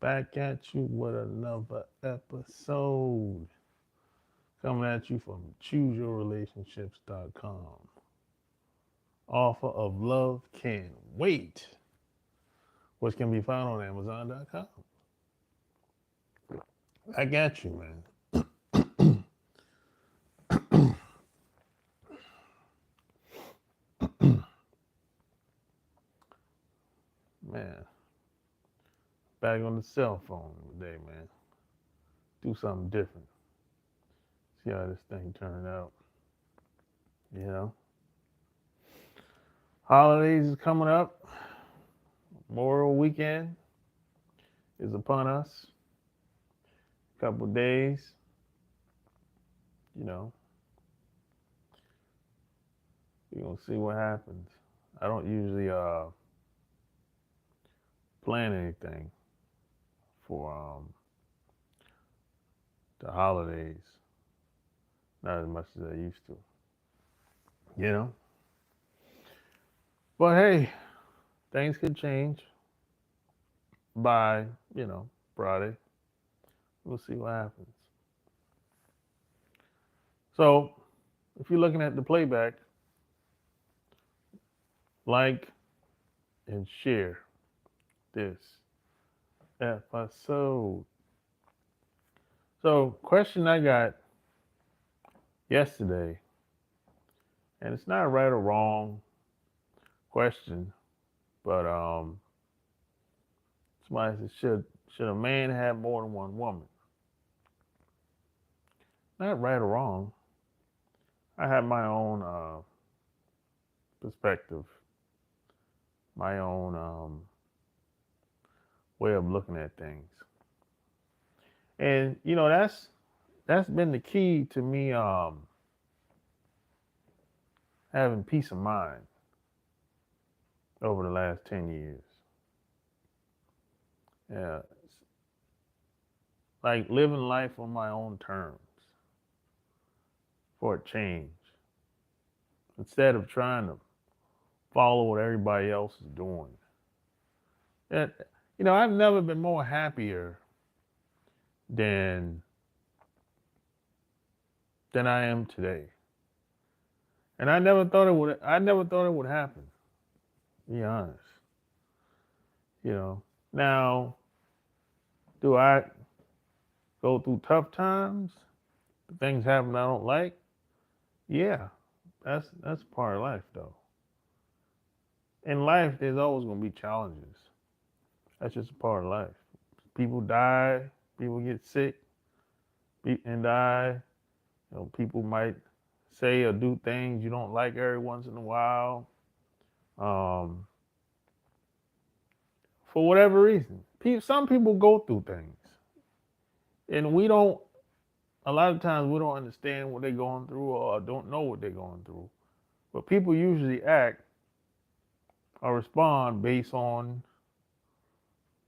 Back at you with another episode. Coming at you from chooseyourrelationships.com. Offer of love can wait, which can be found on Amazon.com. I got you, man. Man, back on the cell phone today, man. Do something different. See how this thing turned out. You know, holidays is coming up. Memorial weekend is upon us. Couple days. You know, we're gonna see what happens. I don't usually plan anything for the holidays. Not as much as I used to. You know? But hey, things could change by, Friday. We'll see what happens. So, if you're looking at the playback, like and share this episode. So, question I got yesterday, and it's not a right or wrong question, but somebody said, should a man have more than one woman? Not right or wrong. I have my own perspective, my own way of looking at things, and that's been the key to me having peace of mind over the last 10 years. Yeah, like living life on my own terms for a change, instead of trying to follow what everybody else is doing. And, I've never been more happier than I am today. And I never thought it would happen. To be honest. Now, do I go through tough times? Things happen I don't like? Yeah. That's part of life though. In life there's always gonna be challenges. That's just a part of life. People die, people get sick and die. People might say or do things you don't like every once in a while. For whatever reason. Some people go through things. And a lot of times we don't understand what they're going through or don't know what they're going through. But people usually act or respond based on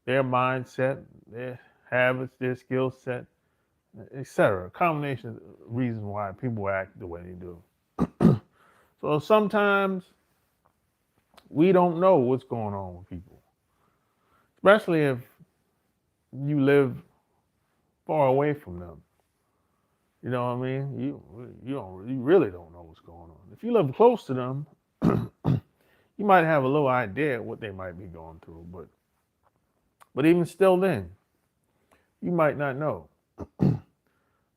their mindset, their habits, their skill set, etc. A combination of reasons why people act the way they do. So sometimes we don't know what's going on with people, especially if you live far away from them. You know what I mean? You really don't know what's going on. If you live close to them, you might have a little idea what they might be going through, but even still then, you might not know.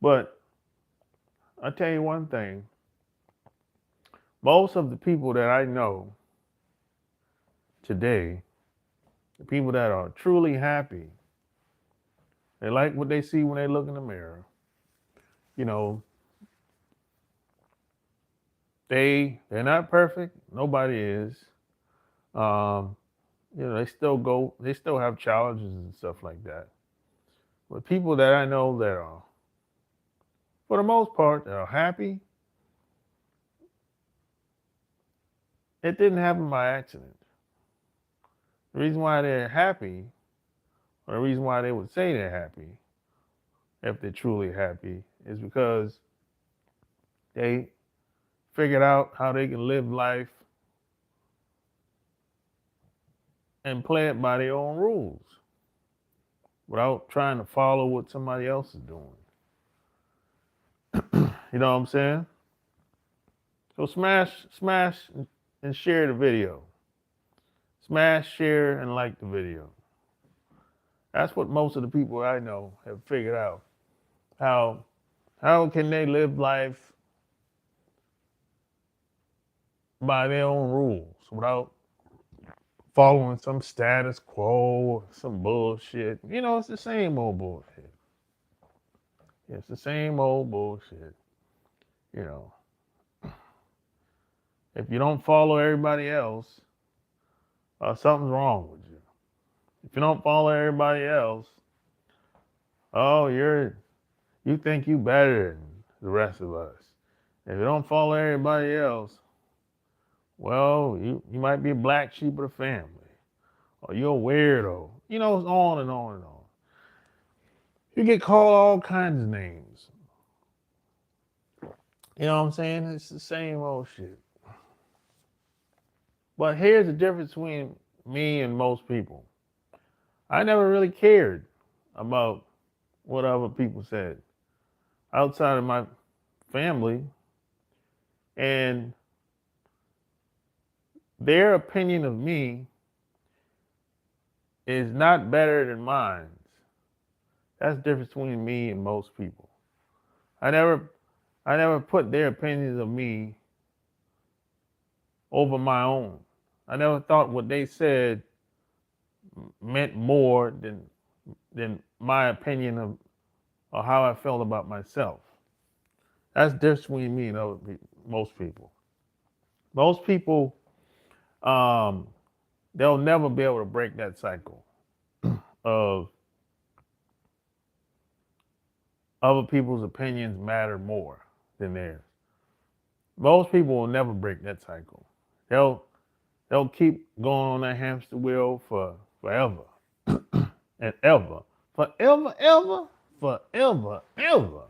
But I'll tell you one thing. Most of the people that I know today, the people that are truly happy, they like what they see when they look in the mirror. They're not perfect. Nobody is. They still have challenges and stuff like that. But people that I know that are, for the most part, that are happy, it didn't happen by accident. The reason why they're happy, or the reason why they would say they're happy, if they're truly happy, is because they figured out how they can live life and play it by their own rules. without trying to follow what somebody else is doing. You know what I'm saying? So smash, and share the video. Smash, share, and like the video. That's what most of the people I know have figured out. How can they live life by their own rules without following some status quo, some bullshit? You know, it's the same old bullshit. It's the same old bullshit. You know, if you don't follow everybody else, something's wrong with you. If you don't follow everybody else, oh, you think you better than the rest of us. If you don't follow everybody else, well, you might be a black sheep of the family, or you're a weirdo. You know, it's on and on and on. You get called all kinds of names. You know what I'm saying? It's the same old shit. But here's the difference between me and most people. I never really cared about what other people said outside of my family, and their opinion of me is not better than mine. That's the difference between me and most people. I never put their opinions of me over my own. I never thought what they said meant more than my opinion of or how I felt about myself. That's the difference between me and most people. Most people, they'll never be able to break that cycle of other people's opinions matter more than theirs. Most people will never break that cycle. They'll keep going on that hamster wheel for forever and ever. Forever, ever.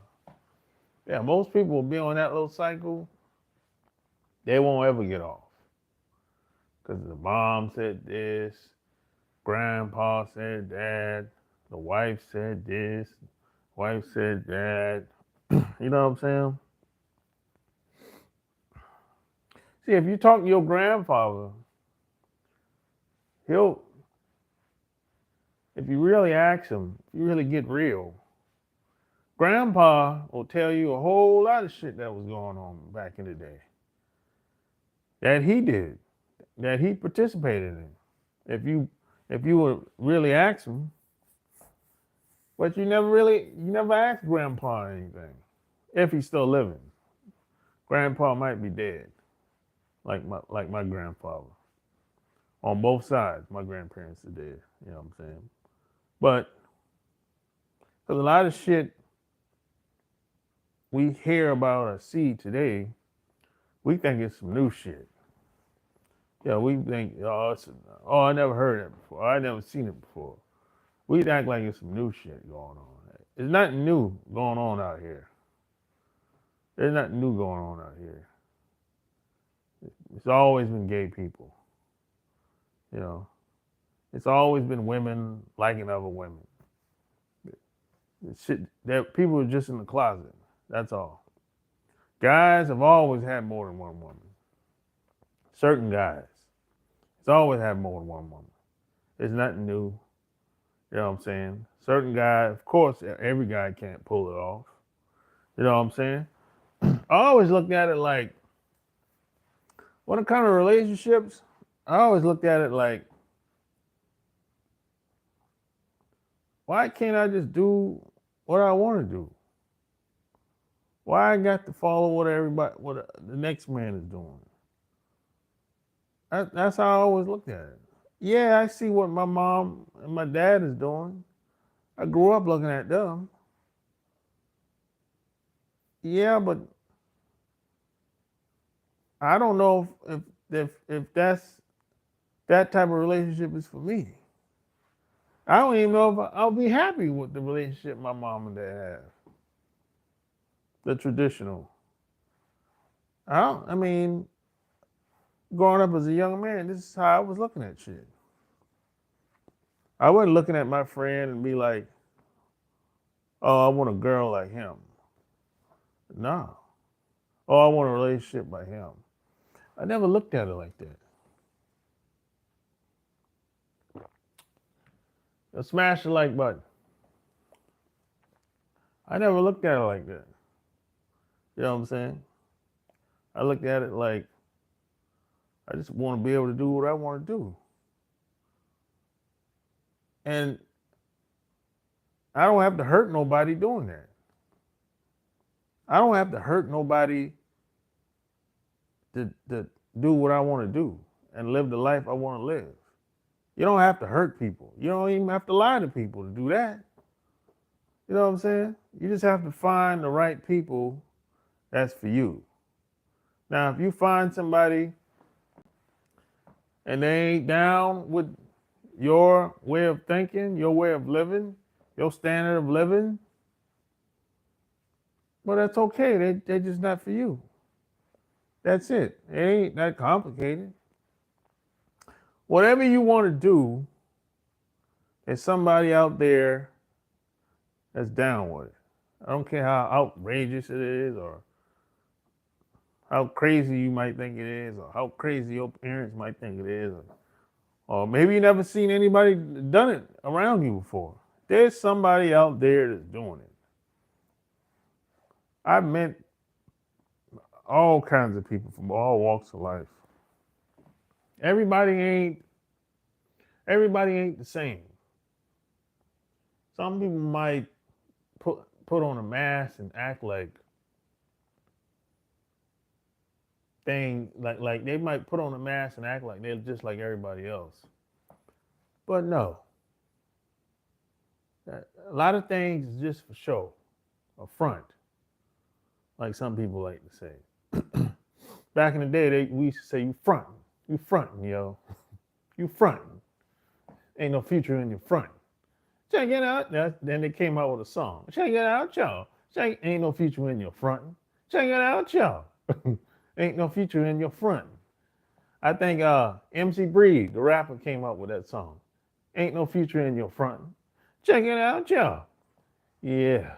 Yeah, most people will be on that little cycle. They won't ever get off. Because the mom said this, grandpa said that, the wife said this, wife said that. You know what I'm saying? See, if you talk to your grandfather, if you really ask him, if you really get real, grandpa will tell you a whole lot of shit that was going on back in the day. That he did, that he participated in. If you would really ask him, but you never asked grandpa anything. If he's still living. Grandpa might be dead. Like my grandfather. On both sides, my grandparents are dead. You know what I'm saying? But because a lot of shit we hear about or see today, we think it's some new shit. Yeah, we think, I never heard that before. I never seen it before. We act like it's some new shit going on. There's nothing new going on out here. There's nothing new going on out here. It's always been gay people. You know, it's always been women liking other women. Shit, that people are just in the closet. That's all. Guys have always had more than one woman. Certain guys. It's always had more than one woman. It's nothing new. You know what I'm saying? Certain guys, of course, every guy can't pull it off. You know what I'm saying? I always looked at it like, when it comes to relationships, I always looked at it like, why can't I just do what I want to do? Why I got to follow what the next man is doing? That's how I always looked at it. Yeah, I see what my mom and my dad is doing. I grew up looking at them. Yeah, but I don't know if that's that type of relationship is for me. I don't even know if I'll be happy with the relationship my mom and dad have. The traditional. I mean, growing up as a young man, this is how I was looking at shit. I wasn't looking at my friend and be like, oh, I want a girl like him. No. Oh, I want a relationship like him. I never looked at it like that. Now smash the like button. I never looked at it like that. You know what I'm saying? I looked at it like I just want to be able to do what I want to do. And I don't have to hurt nobody doing that. I don't have to hurt nobody to do what I want to do and live the life I want to live. You don't have to hurt people. You don't even have to lie to people to do that. You know what I'm saying? You just have to find the right people that's for you. Now, if you find somebody and they ain't down with your way of thinking, your way of living, your standard of living, well, that's okay. They're just not for you. That's it. It ain't that complicated. Whatever you want to do, there's somebody out there that's down with it. I don't care how outrageous it is or how crazy you might think it is or how crazy your parents might think it is. Or maybe you never seen anybody done it around you before. There's somebody out there that's doing it. I've met all kinds of people from all walks of life. Everybody ain't the same. Some people might put on a mask and act like they might put on a mask and act like they're just like everybody else. But no. A lot of things is just for show, a front, like some people like to say. Back in the day, we used to say, you frontin', yo. You frontin'. Ain't no future in your front. Check it out. Then they came out with a song. Check it out, y'all. Ain't no future in your frontin'. Check it out, y'all. Ain't no future in your front. I think MC Breed, the rapper, came up with that song. Ain't no future in your front. Check it out, y'all. Yeah.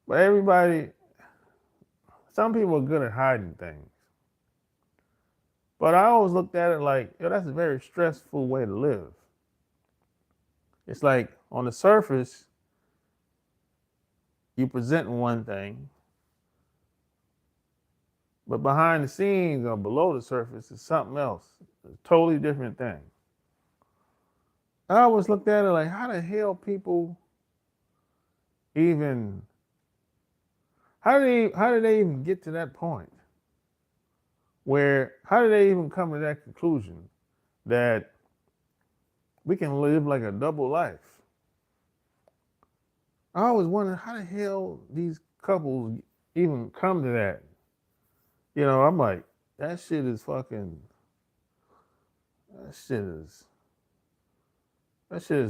But everybody, some people are good at hiding things. But I always looked at it like, yo, that's a very stressful way to live. It's like on the surface, you present one thing, but behind the scenes or below the surface is something else, a totally different thing. I always looked at it like, how the hell people even, how did they even get to that point? How did they even come to that conclusion that we can live like a double life? I always wondered how the hell these couples even come to that. You know, I'm like, that shit is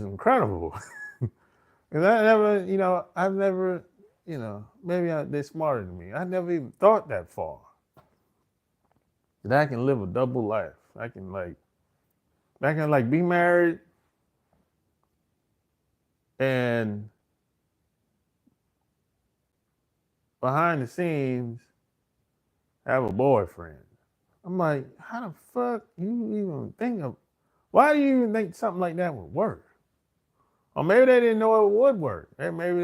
incredible. And I've never, maybe they're smarter than me. I never even thought that far. That I can live a double life. I can be married and behind the scenes have a boyfriend. I'm like, how the fuck you even think of, why do you even think something like that would work? Or maybe they didn't know it would work. Maybe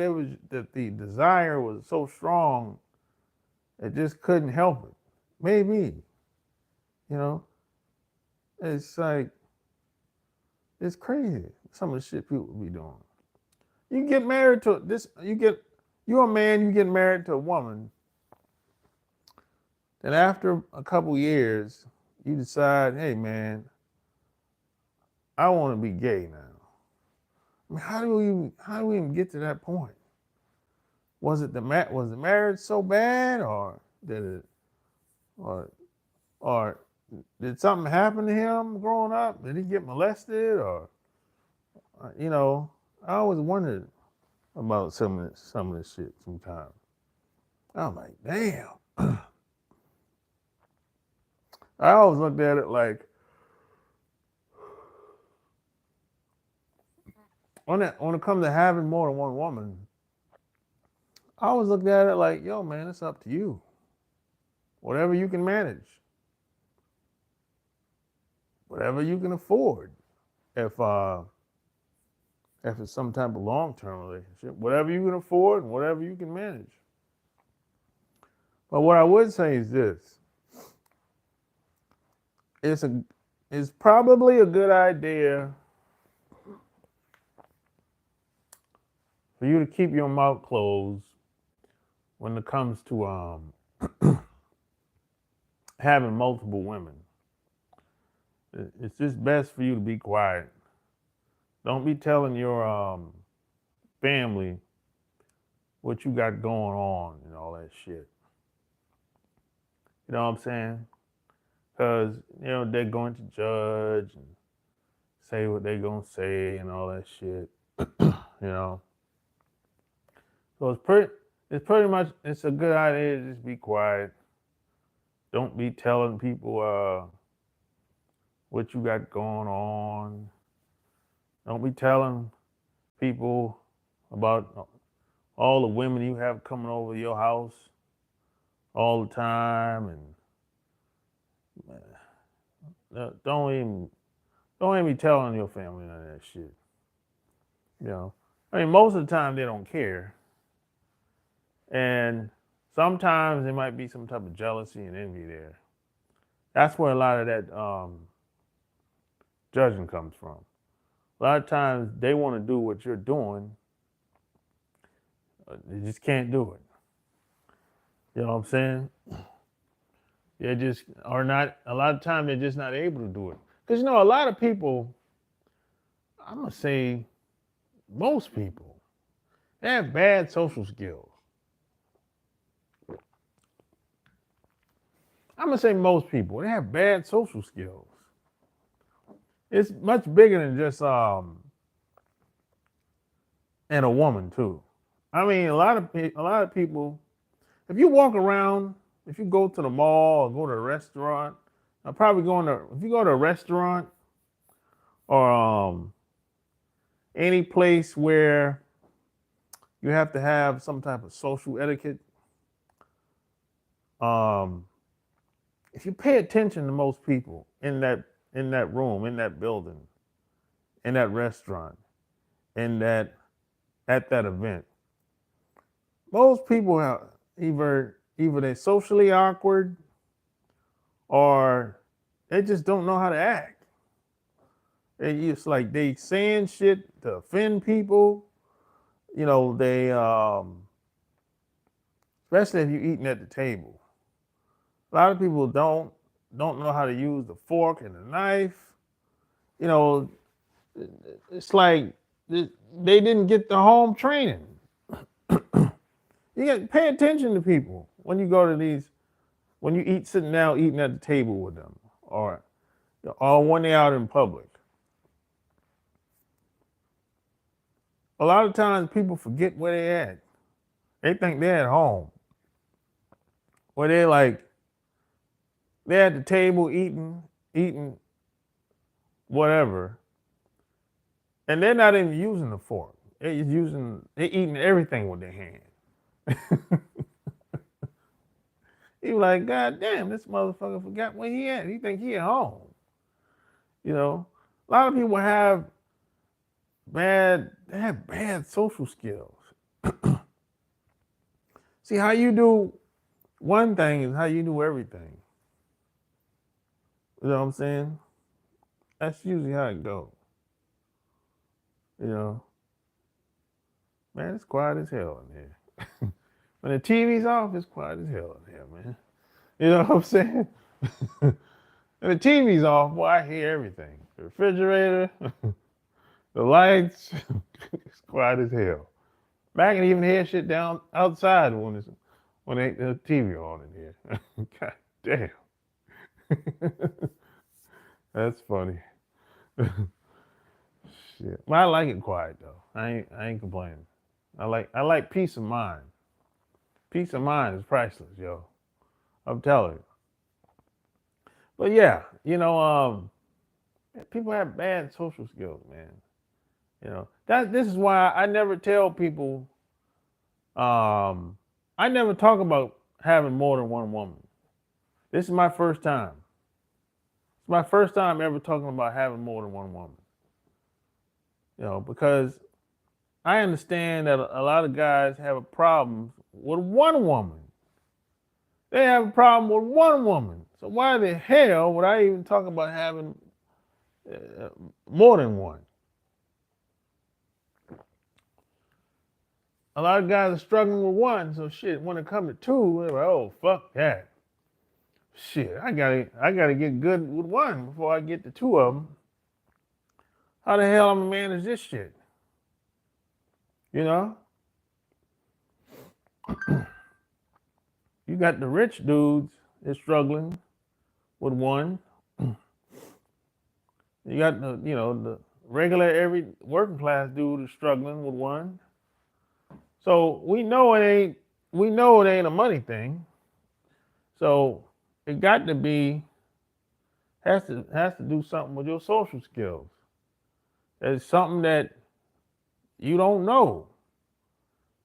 the desire was so strong it just couldn't help it. Maybe. It's like, it's crazy some of the shit people be doing. You get married to you're a man, you get married to a woman, then after a couple years, you decide, hey man, I want to be gay now. I mean, how do we even get to that point? Was the marriage so bad, or did something happen to him growing up? Did he get molested, or I always wondered about some of this shit sometimes. I'm like, damn. I always looked at it like, when it comes to having more than one woman, I always looked at it like, yo, man, it's up to you. Whatever you can manage, whatever you can afford. If it's some type of long-term relationship, whatever you can afford and whatever you can manage. But what I would say is this: it's probably a good idea for you to keep your mouth closed when it comes to having multiple women. It's just best for you to be quiet. Don't be telling your family what you got going on and all that shit. You know what I'm saying? Because, they're going to judge and say what they're going to say and all that shit. So it's a good idea to just be quiet. Don't be telling people what you got going on. Don't be telling people about all the women you have coming over your house all the time, and don't even be telling your family none of that shit. Most of the time they don't care, and sometimes there might be some type of jealousy and envy there. That's where a lot of that judging comes from. A lot of times they want to do what you're doing, they just can't do it. You know what I'm saying? They just are not, a lot of times they're just not able to do it. Because, a lot of people, I'm going to say most people, they have bad social skills. I'm going to say most people, they have bad social skills. It's much bigger than just, and a woman too. I mean, a lot of people, if you walk around, if you go to the mall or go to a restaurant, if you go to a restaurant or any place where you have to have some type of social etiquette, if you pay attention to most people in that room, in that building, in that restaurant, at that event, most people are either they're socially awkward or they just don't know how to act. It's like they saying shit to offend people. They especially if you're eating at the table. A lot of people don't know how to use the fork and the knife. It's like they didn't get the home training. You got to pay attention to people when you go to these, when you sitting down eating at the table with them, or when they're out in public. A lot of times people forget where they're at. They think they're at home. Or they're at the table eating whatever, and they're not even using the fork. They're eating everything with their hand. You like, God damn, this motherfucker forgot where he at. He think he at home. A lot of people have bad social skills. See, how you do one thing is how you do everything. You know what I'm saying? That's usually how it goes. Man, it's quiet as hell in here. When the TV's off, it's quiet as hell in here, man. You know what I'm saying? When the TV's off, boy, I hear everything. The refrigerator, the lights, it's quiet as hell. I can even hear shit down outside when the TV on in here. God damn. That's funny. Shit. Well, I like it quiet though. I ain't complaining. I like peace of mind. Peace of mind is priceless, yo. I'm telling you. But yeah, people have bad social skills, man. This is why I never tell people. I never talk about having more than one woman. This is my first time. It's my first time ever talking about having more than one woman. Because I understand that a lot of guys have a problem with one woman. They have a problem with one woman. So why the hell would I even talk about having more than one? A lot of guys are struggling with one, so shit, when it comes to two, they're like, oh, fuck that. Shit, I gotta get good with one before I get to two of them. How the hell am I gonna manage this shit? You got the rich dudes that's struggling with one. You got the regular every working class dude is struggling with one. So we know it ain't a money thing. So it got to be has to do something with your social skills. It's something that you don't know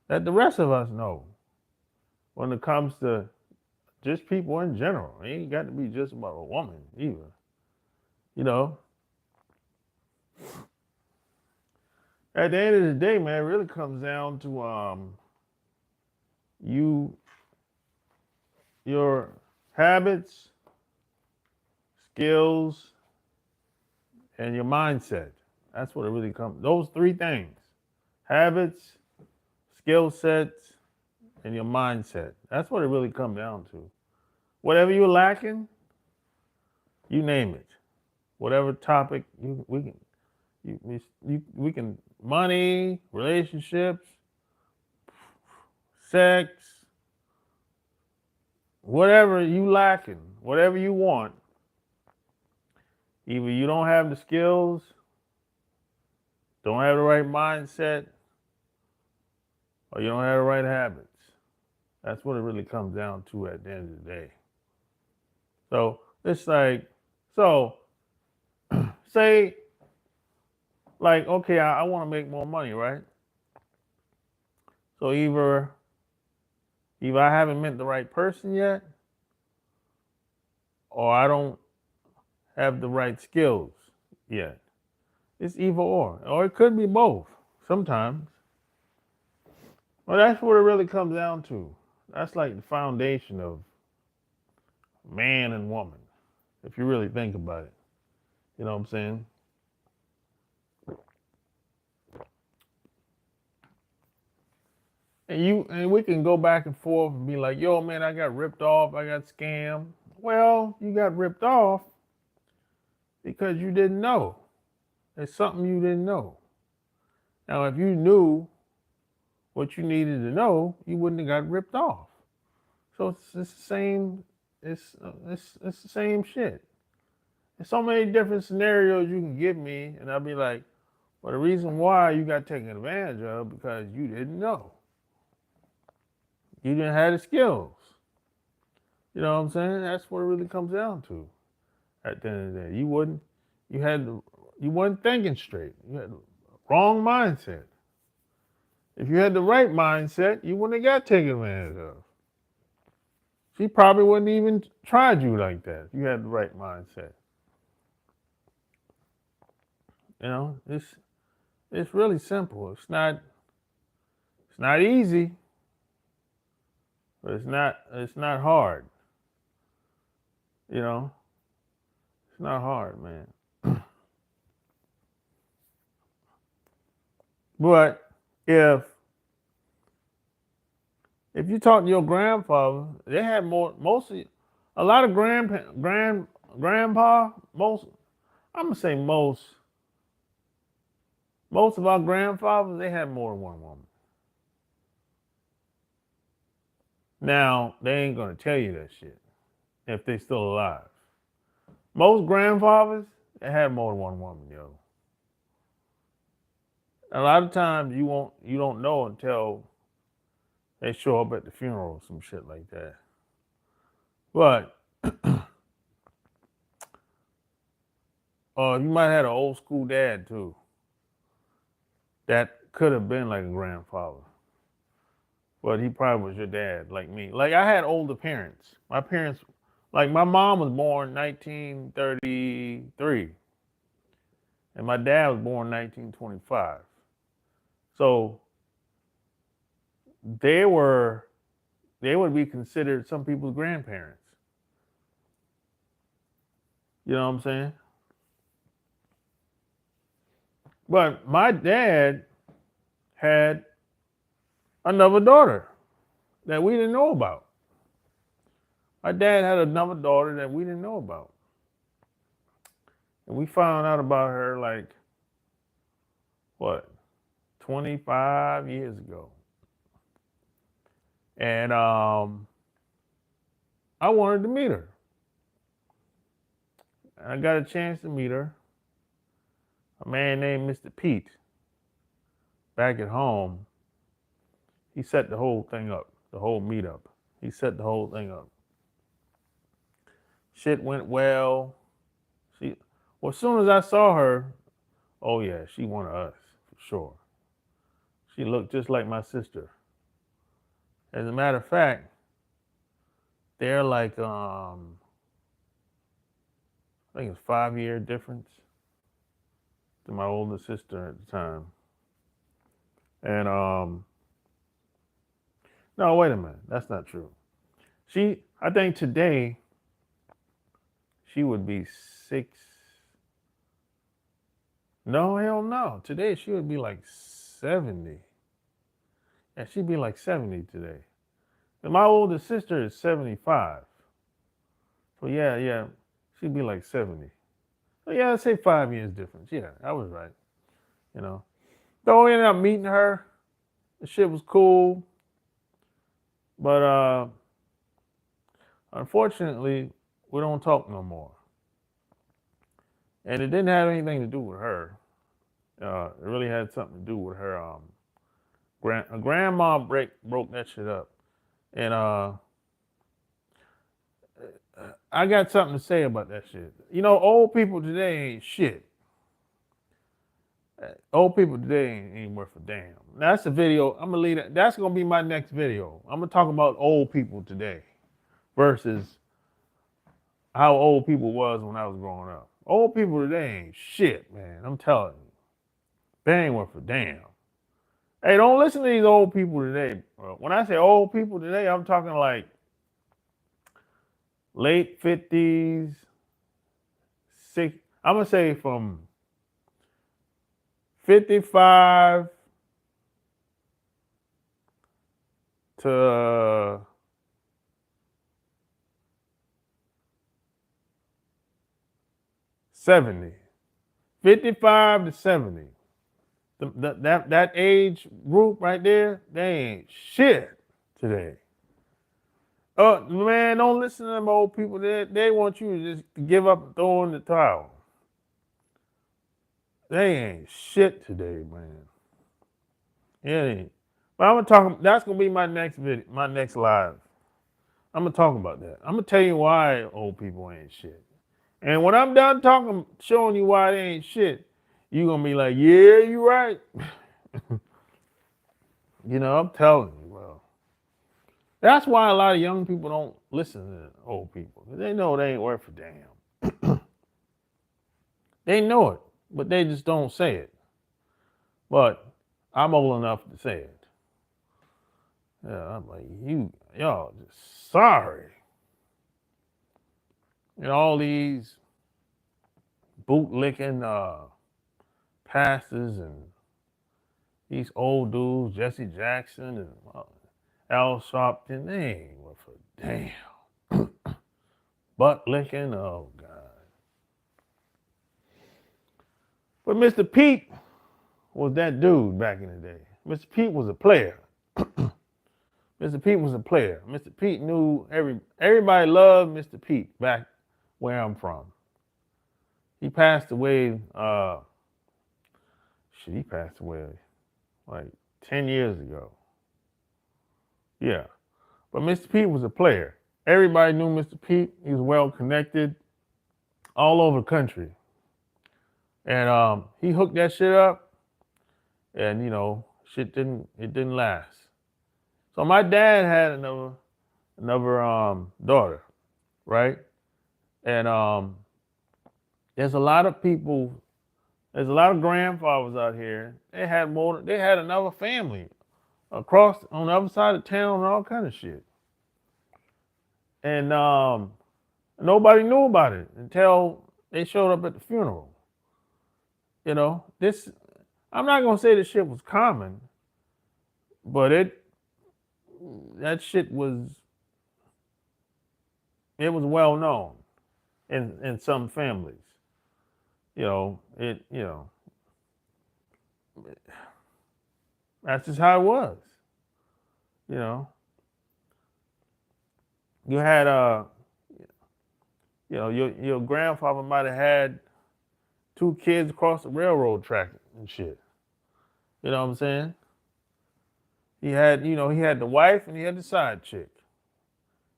that the rest of us know when it comes to just people in general. It ain't got to be just about a woman either. At the end of the day, man, it really comes down to your habits, skills, and your mindset. That's what it really comes. Those three things: habits, skill sets, and your mindset. That's what it really comes down to. Whatever you're lacking, you name it. Whatever topic we can money, relationships, sex, whatever you lacking, whatever you want. Either you don't have the skills, don't have the right mindset, or you don't have the right habits. That's what it really comes down to at the end of the day. So it's like, say, like, okay, I want to make more money, right? So either I haven't met the right person yet, or I don't have the right skills yet. It's either or it could be both sometimes. Well, that's what it really comes down to. That's like the foundation of man and woman, if you really think about it. You know what I'm saying? And we can go back and forth and be like, yo, man, I got ripped off, I got scammed. Well, you got ripped off because you didn't know. It's something you didn't know. Now, if you knew what you needed to know, you wouldn't have got ripped off. So it's the same. It's the same shit. There's so many different scenarios you can give me, and I'll be like, well, the reason why you got taken advantage of because you didn't know. You didn't have the skills. You know what I'm saying? That's what it really comes down to. At the end of the day, you weren't thinking straight. You had the wrong mindset. If you had the right mindset, you wouldn't have got taken advantage of. She probably wouldn't even tried you like that if you had the right mindset. It's really simple. It's not easy, but it's not hard. It's not hard, man. But if you talk to your grandfather, they had a lot of grandpa, I'm gonna say most of our grandfathers, they had more than one woman. Now, they ain't gonna tell you that shit if they still alive. Most grandfathers, they had more than one woman, yo. A lot of times you don't know until they show up at the funeral or some shit like that. But you might have had an old school dad too. that could have been like a grandfather. But he probably was your dad, like me. Like I had older parents. My parents, like my mom was born 1933, and my dad was born 1925. So they would be considered some people's grandparents. You know what I'm saying? But my dad had another daughter that we didn't know about. My dad had another daughter that we didn't know about. And we found out about her like, what, 25 years ago. And I wanted to meet her. And I got a chance to meet her. A man named Mr. Pete, back at home, he set the whole thing up, the whole meetup. He set the whole thing up. Shit went well. As soon as I saw her, oh yeah, she one of us, for sure. She looked just like my sister. As a matter of fact, they're like, I think it's 5-year difference to my older sister at the time. And no, wait a minute, that's not true. I think today, she would be 6. No, hell no. Today she would be like 70. Yeah, she'd be like 70 today. And my older sister is 75. So yeah, she'd be like 70. So yeah, I'd say 5 years difference. Yeah, I was right. You know. So we ended up meeting her. The shit was cool. But unfortunately, we don't talk no more. And it didn't have anything to do with her. It really had something to do with her grandma broke that shit up. And I got something to say about that shit. You know, old people today ain't shit. Old people today ain't worth a damn. That's a video. I'm gonna leave that. That's gonna be my next video. I'm gonna talk about old people today versus how old people was when I was growing up. Old people today ain't shit, man. I'm telling you. They ain't worth a damn. Hey, don't listen to these old people today, bro. When I say old people today, I'm talking like late 50s, I'm gonna say from 55 to 70. 55 to 70. That age group right there, they ain't shit today. Man, don't listen to them old people. They want you to just give up and throw in the towel. They ain't shit today, man. It ain't. But I'm gonna talk. That's gonna be my next video, my next live. I'm gonna talk about that. I'm gonna tell you why old people ain't shit. And when I'm done talking, showing you why they ain't shit, you're gonna be like, yeah, you right. You know, I'm telling you, bro. That's why a lot of young people don't listen to old people. They know they ain't worth a damn. They know it, but they just don't say it. But I'm old enough to say it. Yeah, I'm like, y'all just sorry. And all these bootlicking pastors and these old dudes, Jesse Jackson and Al Sharpton, they ain't worth a damn. Butt licking, oh God. But Mr. Pete was that dude back in the day. Mr. Pete was a player. Mr. Pete was a player. Mr. Pete knew everybody loved Mr. Pete back where I'm from. He passed away, he passed away like 10 years ago. Yeah. But Mr. Pete was a player. Everybody knew Mr. Pete. He was well connected all over the country. And he hooked that shit up. and shit didn't last. So my dad had another daughter, right? And there's a lot of people, there's a lot of grandfathers out here. They had another family across on the other side of town and all kind of shit. And nobody knew about it until they showed up at the funeral. This, I'm not gonna say this shit was common, but that shit it was well known in some families. That's just how it was. You know, you had your grandfather might have had 2 kids across the railroad track and shit. You know what I'm saying? He had the wife and he had the side chick,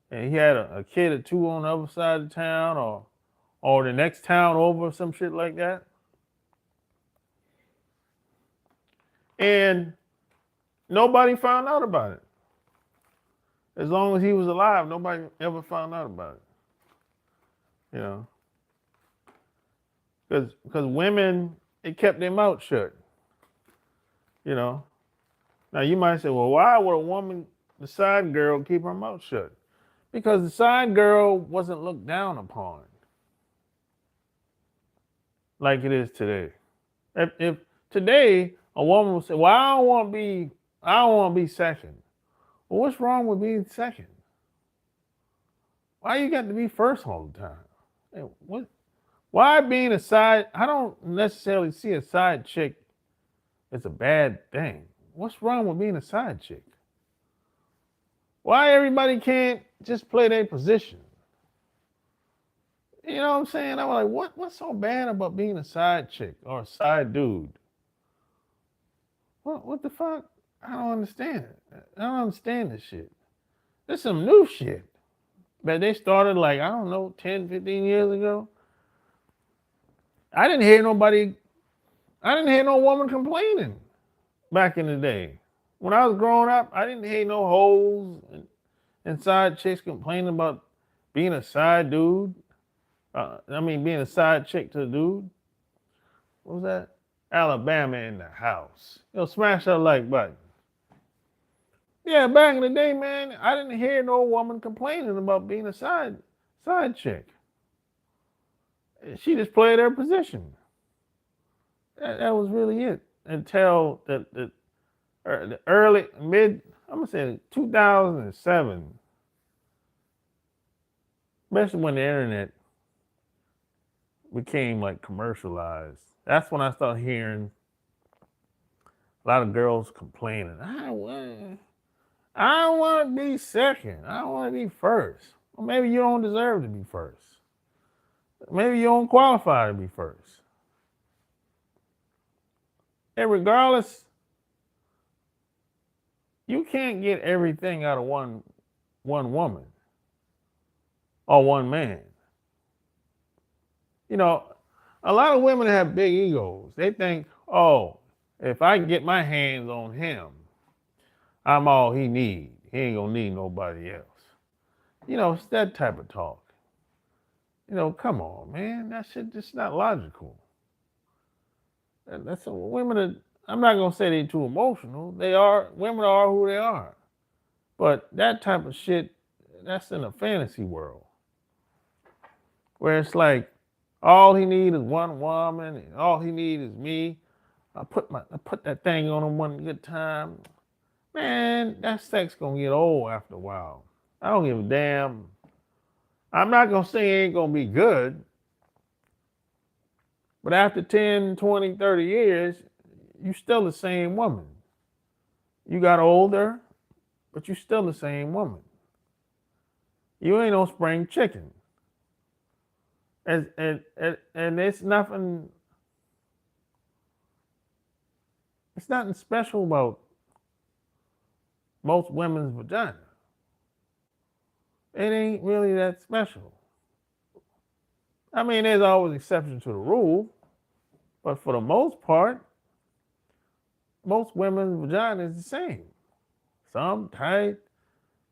and he had a kid or 2 on the other side of town or the next town over or some shit like that. And nobody found out about it. As long as he was alive, nobody ever found out about it. Because women, it kept their mouth shut. Now you might say, well, why would a woman, the side girl, keep her mouth shut? Because the side girl wasn't looked down upon like it is today. If today a woman would say, well, I don't want to be second. Well, what's wrong with being second? Why you got to be first all the time? Hey, why being a side? I don't necessarily see a side chick as a bad thing. What's wrong with being a side chick? Why everybody can't just play their position? You know what I'm saying? I'm like, what's so bad about being a side chick or a side dude? What the fuck? I don't understand it. I don't understand this shit. This is some new shit. But they started like, I don't know, 10, 15 years ago. I didn't hear no woman complaining back in the day. When I was growing up, I didn't hear no hoes and side chicks complaining about being a side dude. Being a side chick to a dude. What was that? Alabama in the house. Smash that like button. Yeah, back in the day, man, I didn't hear no woman complaining about being a side chick. She just played her position. That was really it until the early, mid, I'm going to say 2007, especially when the internet became like commercialized. That's when I started hearing a lot of girls complaining. I don't want to be second. I want to be first. Well, maybe you don't deserve to be first. Maybe you don't qualify to be first. And regardless, you can't get everything out of one woman or one man. A lot of women have big egos. They think, oh, if I can get my hands on him, I'm all he needs. He ain't gonna need nobody else. It's that type of talk. Come on, man. That shit just not logical. That's women. I'm not gonna say they're too emotional. Women are who they are. But that type of shit, that's in a fantasy world. Where it's like, all he needs is one woman, and all he needs is me. I put that thing on him one good time. Man, that sex gonna get old after a while. I don't give a damn. I'm not gonna say it ain't gonna be good, but after 10, 20, 30 years, you still the same woman. You got older, but you still the same woman. You ain't no spring chicken. And it's nothing special about most women's vagina. It ain't really that special. There's always exceptions to the rule, but for the most part, most women's vagina is the same. Some tight,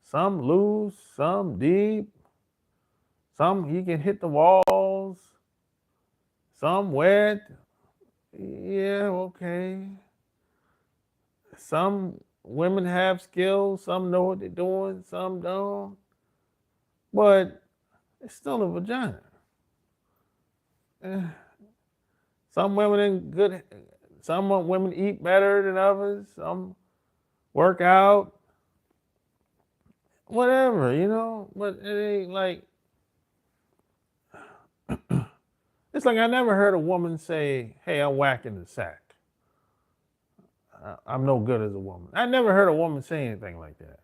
some loose, some deep, some you can hit the walls, some wet. Yeah, okay. Some women have skills, some know what they're doing, some don't. But it's still a vagina. Some women in good, some women eat better than others, some work out, whatever, but it ain't like, it's like I never heard a woman say, hey, I'm whacking the sack. I'm no good as a woman. I never heard a woman say anything like that.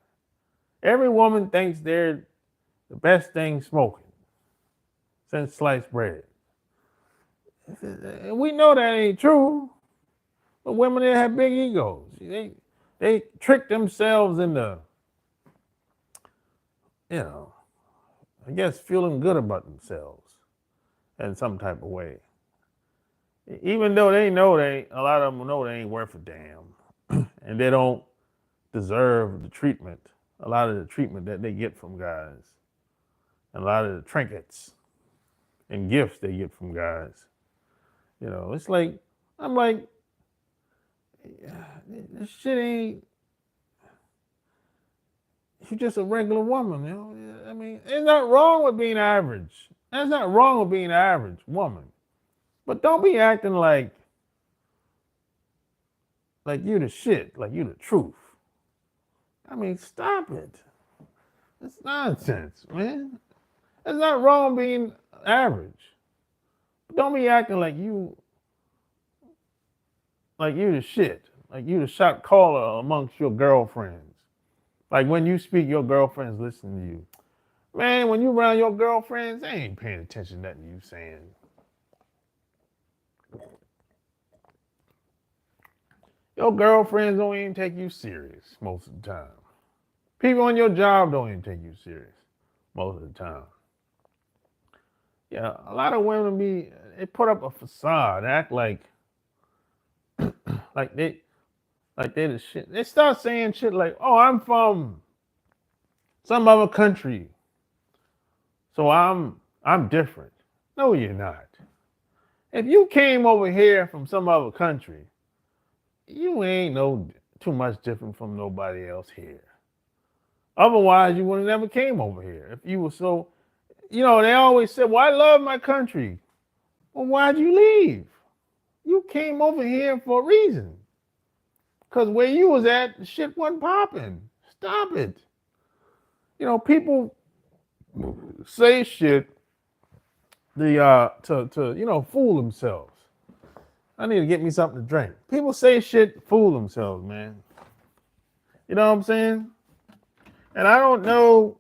Every woman thinks they're the best thing smoking since sliced bread. We know that ain't true, but women, they have big egos. They trick themselves into, I guess feeling good about themselves in some type of way. Even though a lot of them know they ain't worth a damn, and they don't deserve the treatment, a lot of the treatment that they get from guys, and a lot of the trinkets and gifts they get from guys. It's like, I'm like, this shit ain't, you're just a regular woman, I mean, there's not wrong with being average. There's not wrong with being an average woman. But don't be acting like you the shit, like you the truth. I mean, stop it. It's nonsense, man. There's not wrong being average. But don't be acting like you the shit, like you the shot caller amongst your girlfriends. Like when you speak, your girlfriends listen to you. Man, when you around your girlfriends, they ain't paying attention to nothing you saying. Your girlfriends don't even take you serious most of the time. People on your job don't even take you serious most of the time. Yeah, a lot of women they put up a facade, act like they the shit. They start saying shit like, "Oh, I'm from some other country, so I'm different." No, you're not. If you came over here from some other country, you ain't too much different from nobody else here. Otherwise, you would have never came over here. If you were so, they always say, well, I love my country. Well, why'd you leave? You came over here for a reason. Because where you was at, the shit wasn't popping. Stop it. People say shit to fool themselves. I need to get me something to drink. People say shit to fool themselves, man. You know what I'm saying? And I don't know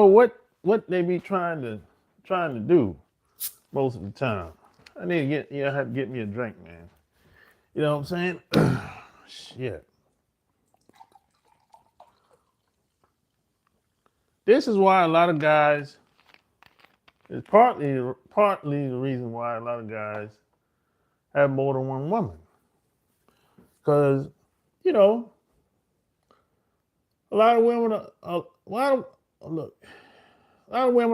what they be trying to do most of the time. I need to have to get me a drink, man. You know what I'm saying? Shit. This is why a lot of guys, it's partly the reason why a lot of guys have more than one woman. Because, a lot of women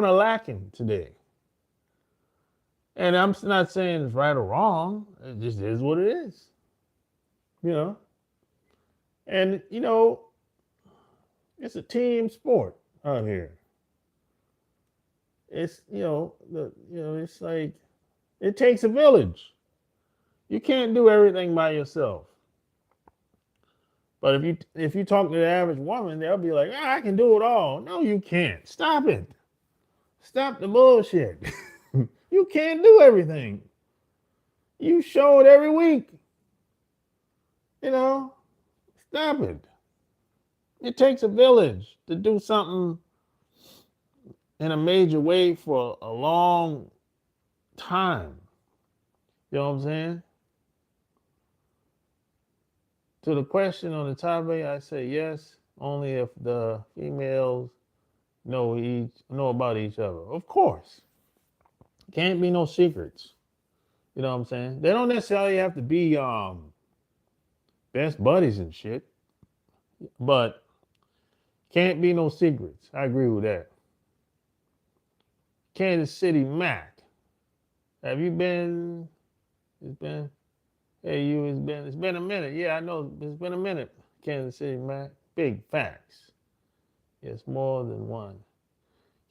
are lacking today. And I'm not saying it's right or wrong. It just is what it is. And it's a team sport out here. It's it's like it takes a village. You can't do everything by yourself. But if you talk to the average woman, they'll be like, I can do it all. No, you can't. Stop it. Stop the bullshit. You can't do everything. You show it every week. Stop it. It takes a village to do something in a major way for a long time. You know what I'm saying? To the question on the topic, I say yes, only if the females know about each other. Of course. Can't be no secrets. You know what I'm saying? They don't necessarily have to be best buddies and shit, but can't be no secrets. I agree with that. Kansas City Mac. Have you been? It's been. Hey, you. It's been a minute. Yeah, I know. It's been a minute. Kansas City Mac. Big facts. Yes, more than one.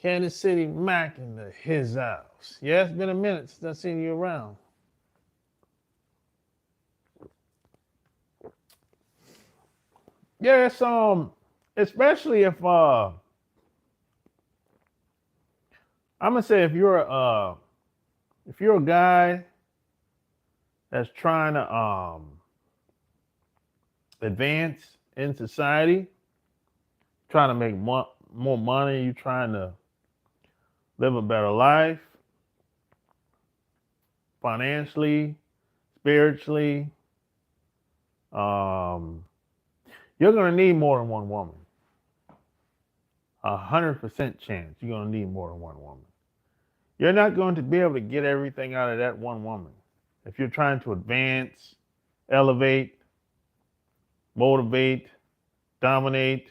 Kansas City Mac in his house. Yeah, it's been a minute since I've seen you around. Yeah, it's especially if I'm gonna say if you're a guy that's trying to advance in society, trying to make more money, you trying to live a better life, financially, spiritually, you're gonna need more than one woman. 100% chance you're gonna need more than one woman. You're not going to be able to get everything out of that one woman. If you're trying to advance, elevate, motivate, dominate,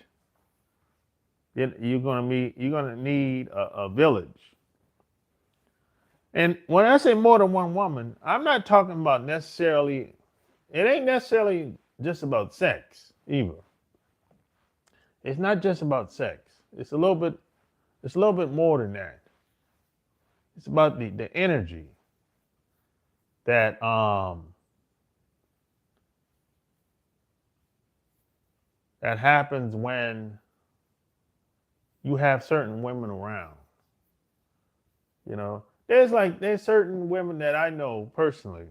you're gonna need a village. And when I say more than one woman, I'm not talking about necessarily. It ain't necessarily just about sex either. It's not just about sex. It's a little bit more than that. It's about the energy that that happens when you have certain women around. You know, there's certain women that I know personally.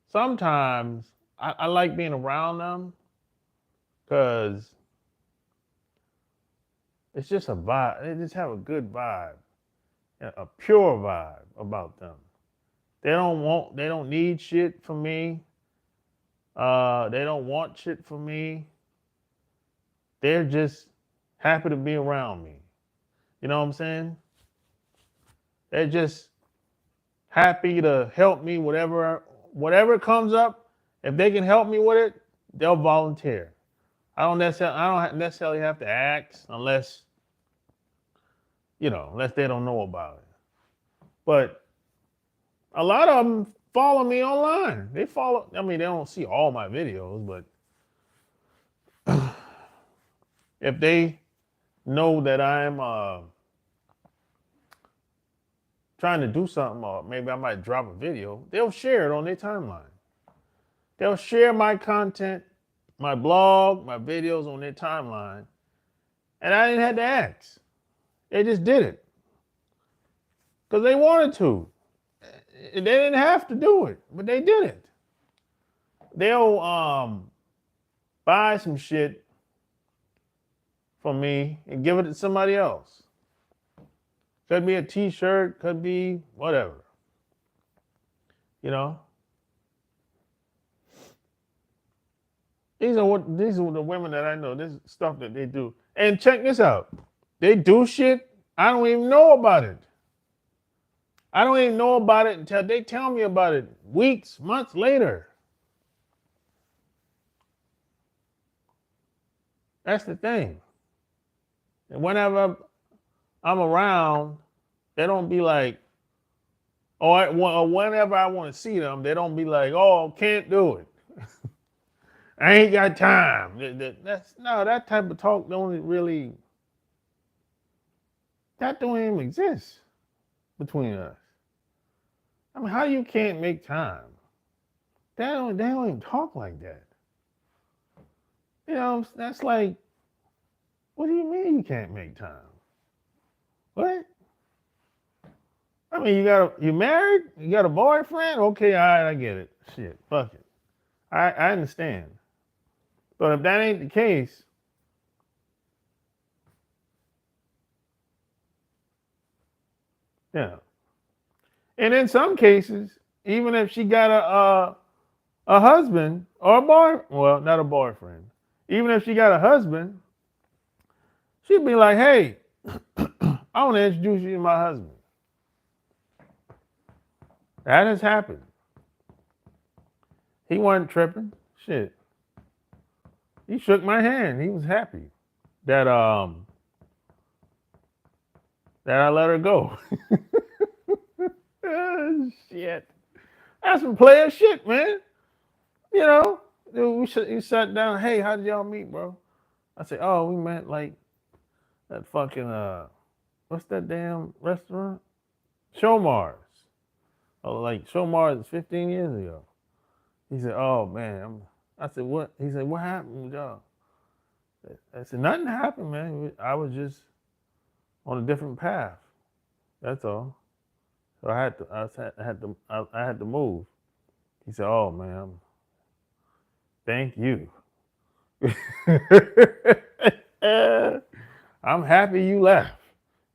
Sometimes I like being around them because it's just a vibe. They just have a good vibe, a pure vibe about them. They don't need shit from me. They don't want shit from me. They're just happy to be around me. You know what I'm saying? They're just happy to help me whatever comes up. If they can help me with it, they'll volunteer. I don't necessarily have to ask unless they don't know about it. But a lot of them follow me online. They don't see all my videos, but if they know that I'm trying to do something, or maybe I might drop a video, they'll share it on their timeline. They'll share my content, my blog, my videos on their timeline. And I didn't have to ask. They just did it. Because they wanted to. They didn't have to do it, but they did it. They'll buy some shit from me and give it to somebody else. Could be a t-shirt, could be whatever. You know? These are the women that I know. This is stuff that they do. And check this out. They do shit. I don't even know about it. I don't even know about it until they tell me about it weeks, months later. That's the thing. And whenever I'm around, they don't be like, or whenever I want to see them, they don't be like, oh, can't do it. I ain't got time. That type of talk don't even exist between us. I mean, how you can't make time? They don't even talk like that. You know, that's like, what do you mean you can't make time? What? I mean, you married? You got a boyfriend? Okay, all right, I get it. Shit, fuck it. I understand. But if that ain't the case, yeah. And in some cases, even if she got a husband or a not a boyfriend, even if she got a husband, she'd be like, hey, I want to introduce you to my husband. That has happened. He wasn't tripping. Shit. He shook my hand. He was happy that I let her go. Shit. That's some player shit, man. You know, he sat down. Hey, how did y'all meet, bro? I said, oh, we met like that fucking what's that damn restaurant? Showmars. Oh, like Showmars 15 years ago. He said, oh man. I said, what? He said, what happened with y'all? I said, nothing happened, man. I was just on a different path. That's all. So I had to move. He said, oh man, thank you. I'm happy you left.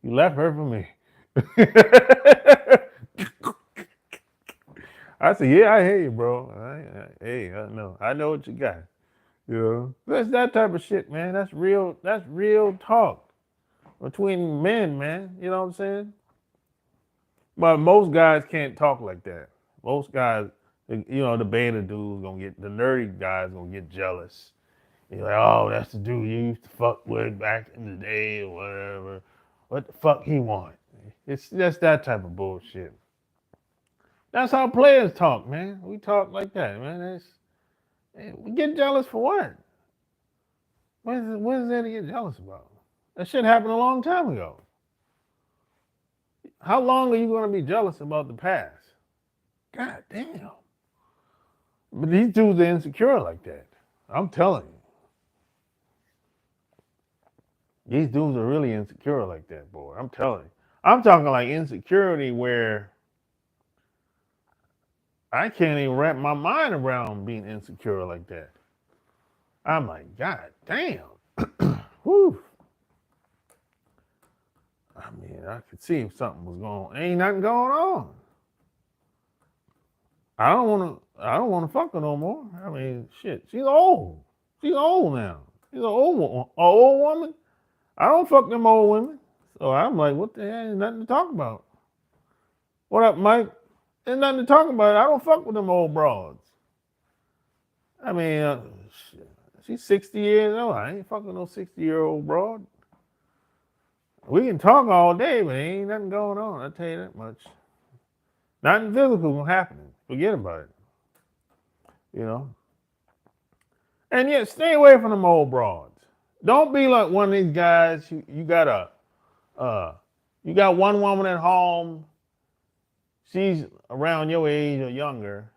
You left her for me. I said, yeah, I hear you, bro. Hey, I know what you got. You know, that's that type of shit, man. That's real talk between men, man. You know what I'm saying? But most guys can't talk like that. Most guys, you know, the beta dudes the nerdy guys gonna get jealous. You're like, oh, that's the dude you used to fuck with back in the day or whatever. What the fuck he want? It's just that type of bullshit. That's how players talk, man. We talk like that, man. We get jealous for what? What is there to get jealous about? That shit happened a long time ago. How long are you going to be jealous about the past? God damn. But these dudes are insecure like that. I'm telling you. These dudes are really insecure like that, boy. I'm telling you. I'm talking like insecurity where I can't even wrap my mind around being insecure like that. I'm like, God damn. Whew. I mean, I could see if something was going on. Ain't nothing going on. I don't want to fuck her no more. I mean, shit. She's old. She's old now. She's an old woman. I don't fuck them old women. So I'm like, what the hell? There's nothing to talk about. What up, Mike? There's nothing to talk about. I don't fuck with them old broads. I mean, shit. She's 60 years old. I ain't fucking no 60-year-old broad. We can talk all day, but ain't nothing going on. I'll tell you that much. Nothing physical happening. Forget about it. You know? And yet, stay away from them old broads. Don't be like one of these guys. You got one woman at home. She's around your age or younger.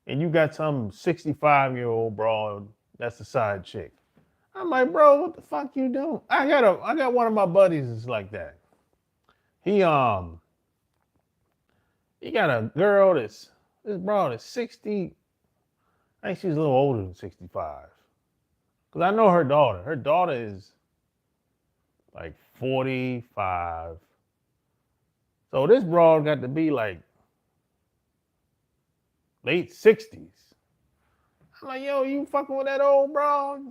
And you got some 65-year-old broad that's a side chick. I'm like, bro, what the fuck you doing? I got one of my buddies that's like that. He got a girl this broad is 60. I think she's a little older than 65. Cause I know her daughter. Her daughter is like 45. So this broad got to be like late 60s. I'm like, yo, you fucking with that old broad?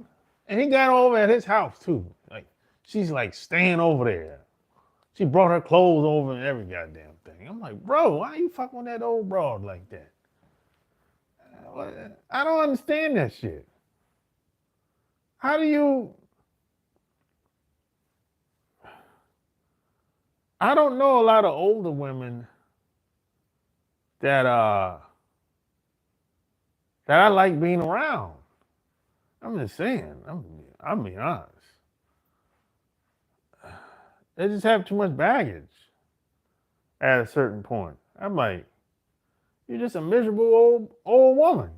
And he got over at his house too. Like, she's like staying over there. She brought her clothes over and every goddamn thing. I'm like, bro, why are you fucking with that old broad like that? I don't understand that shit. How do you... I don't know a lot of older women that I like being around. I'm just saying. I'm being honest. They just have too much baggage at a certain point. I'm like, you're just a miserable old woman.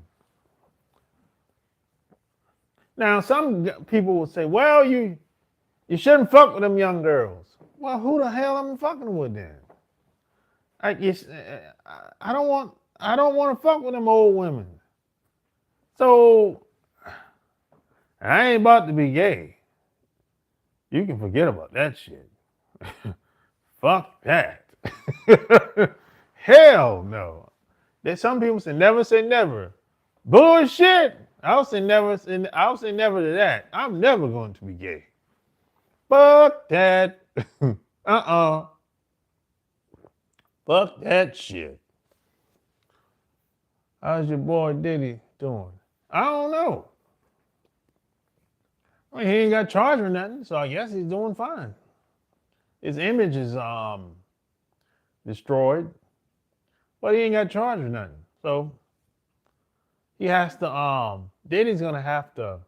Now, some people will say, well, you shouldn't fuck with them young girls. Well, who the hell am I fucking with then? I don't want to fuck with them old women. So I ain't about to be gay. You can forget about that shit. Fuck that. Hell no. There's some people say never. Bullshit. I'll say never to that. I'm never going to be gay. Fuck that. Fuck that shit. How's your boy Diddy doing? I don't know. I mean, he ain't got charged or nothing, so I guess he's doing fine. His image is destroyed, but he ain't got charged or nothing. So he has to Diddy's gonna have to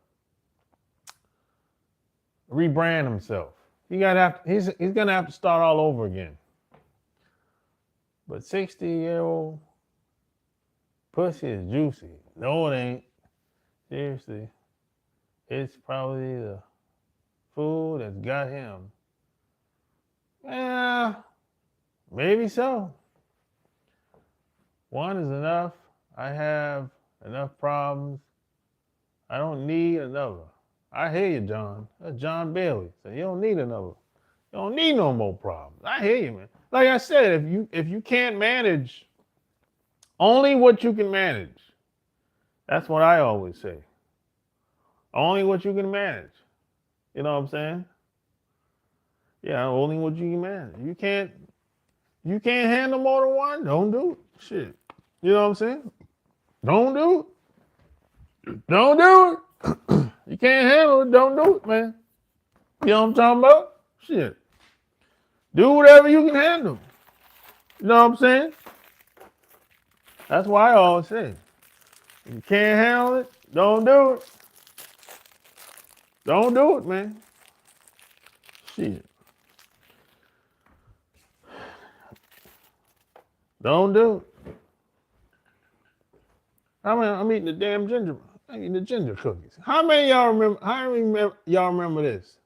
rebrand himself. He's gonna have to start all over again. But 60-year-old pussy is juicy. No, it ain't. Seriously. It's probably the food that's got him. Yeah, maybe so. One is enough. I have enough problems. I don't need another. I hear you, John. That's John Bailey. So you don't need another. You don't need no more problems. I hear you, man. Like I said, if you can't manage only what you can manage, that's what I always say. Only what you can manage. You know what I'm saying? Yeah, only what you can manage. You can't handle more than one, don't do it. Shit. You know what I'm saying? Don't do it. Don't do it. You can't handle it, don't do it, man. You know what I'm talking about? Shit. Do whatever you can handle. You know what I'm saying? That's why I always say, if you can't handle it, don't do it. Don't do it, man. Shit. Don't do it. I'm eating the damn ginger. I'm eating the ginger cookies. How many of y'all remember? How many y'all remember this?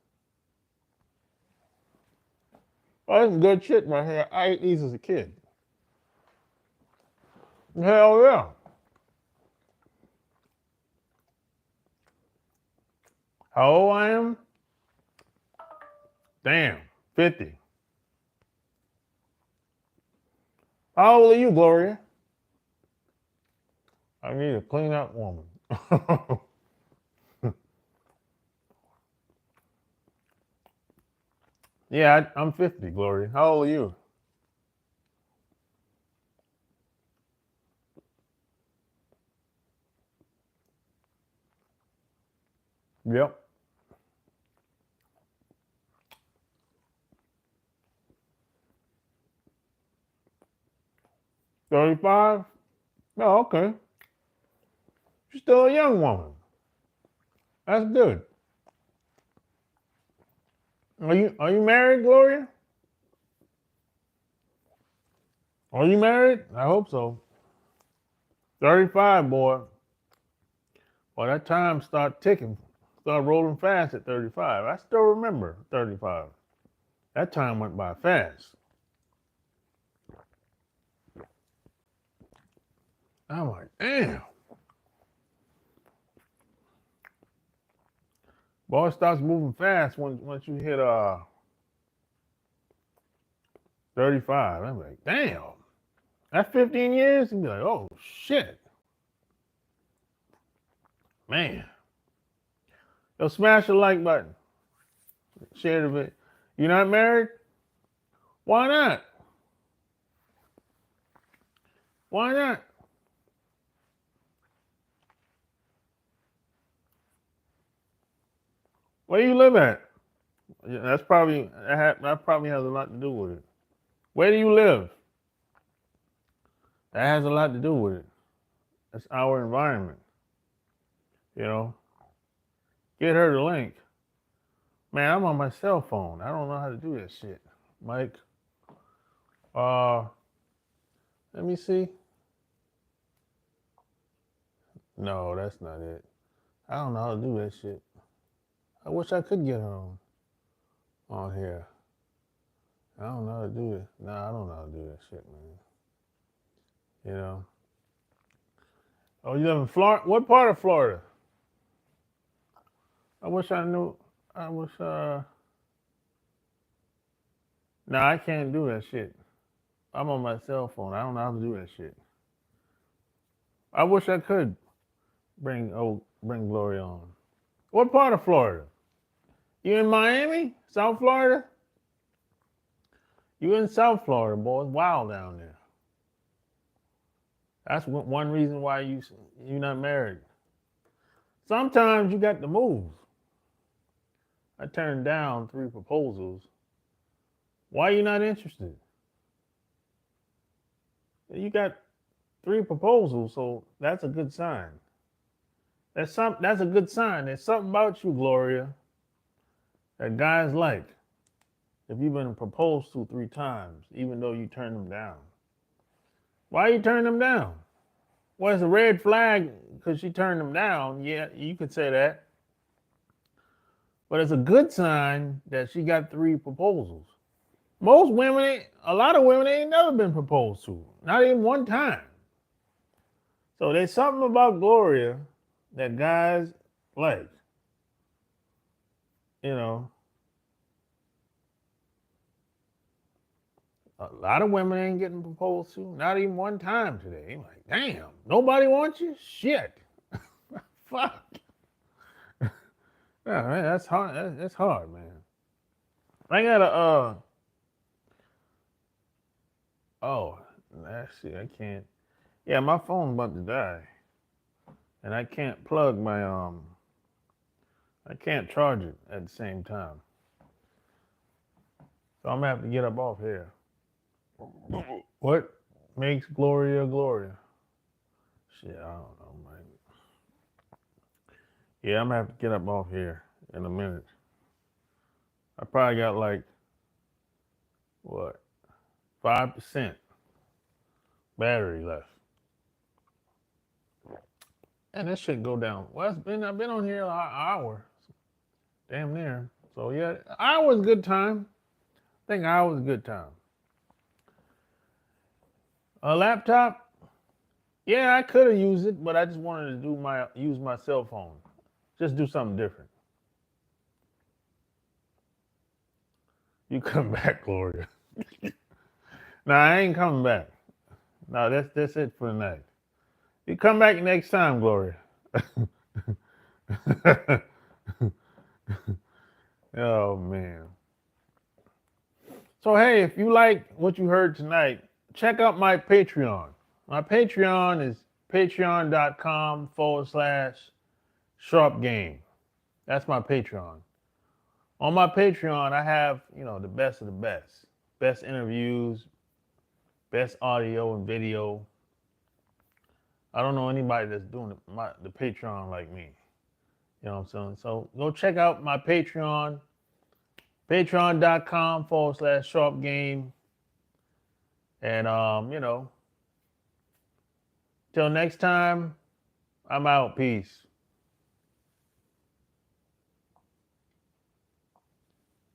Oh, that's some good shit right here. I ate these as a kid. Hell yeah. How old I am? Damn, 50. How old are you, Gloria? I need a clean up woman. Yeah, I'm 50, Gloria. How old are you? Yep. 35? Oh, okay. You're still a young woman. That's good. Are you married, Gloria? Are you married? I hope so. 35, boy. Well, that time start ticking, start rolling fast at 35. I still remember 35. That time went by fast. I'm like, damn. Boy, it starts moving fast once you hit 35. I'm like, damn. That's 15 years? You'd be like, oh shit. Man. Yo, smash the like button. Share the video. You not married? Why not? Why not? Where you live at? Yeah, that probably has a lot to do with it. Where do you live? That has a lot to do with it. That's our environment. You know? Get her the link. Man, I'm on my cell phone. I don't know how to do that shit. Mike. Let me see. No, that's not it. I don't know how to do that shit. I wish I could get her on here. I don't know how to do it. Nah, I don't know how to do that shit, man. You know. Oh, you live in Florida? What part of Florida? I wish I knew. I wish. Nah, I can't do that shit. I'm on my cell phone. I don't know how to do that shit. I wish I could bring Gloria on. What part of Florida? You in Miami? South Florida? You in South Florida, boy. It's wild down there. That's one reason why you're not married. Sometimes you got to move. I turned down 3 proposals. Why are you not interested? You got 3 proposals, so that's a good sign. That's a good sign. There's something about you, Gloria, that guys like. If you've been proposed to 3 times, even though you turned them down. Why you turn them down? Well, it's a red flag because she turned them down. Yeah, you could say that. But it's a good sign that she got 3 proposals. Most women, a lot of women ain't never been proposed to. Not even one time. So there's something about Gloria that guys like. You know, a lot of women ain't getting proposed to, not even one time today. I'm like, damn, nobody wants you? Shit. Fuck. Yeah, man, that's hard. That's hard, man. I gotta, oh, let's see, I can't. Yeah, my phone's about to die. And I can't plug my, I can't charge it at the same time. So I'm gonna have to get up off here. What makes Gloria Gloria? Shit, I don't know, man. Yeah, I'm gonna have to get up off here in a minute. I probably got like, what, 5% battery left. And this should go down. Well, I've been on here an hour. Damn near. So yeah, hour's a good time. I think hour's a good time. A laptop? Yeah, I could have used it, but I just wanted to use my cell phone. Just do something different. You come back, Gloria. Nah, I ain't coming back. No, that's it for the night. You come back next time, Gloria. Oh man. So hey, if you like what you heard tonight, check out my Patreon. My Patreon is patreon.com/SharpGame. That's my Patreon. On my Patreon, I have, the best of the best. Best interviews, best audio and video. I don't know anybody that's doing the Patreon like me. You know what I'm saying? So go check out my Patreon, patreon.com/SharpGame. And, till next time, I'm out. Peace.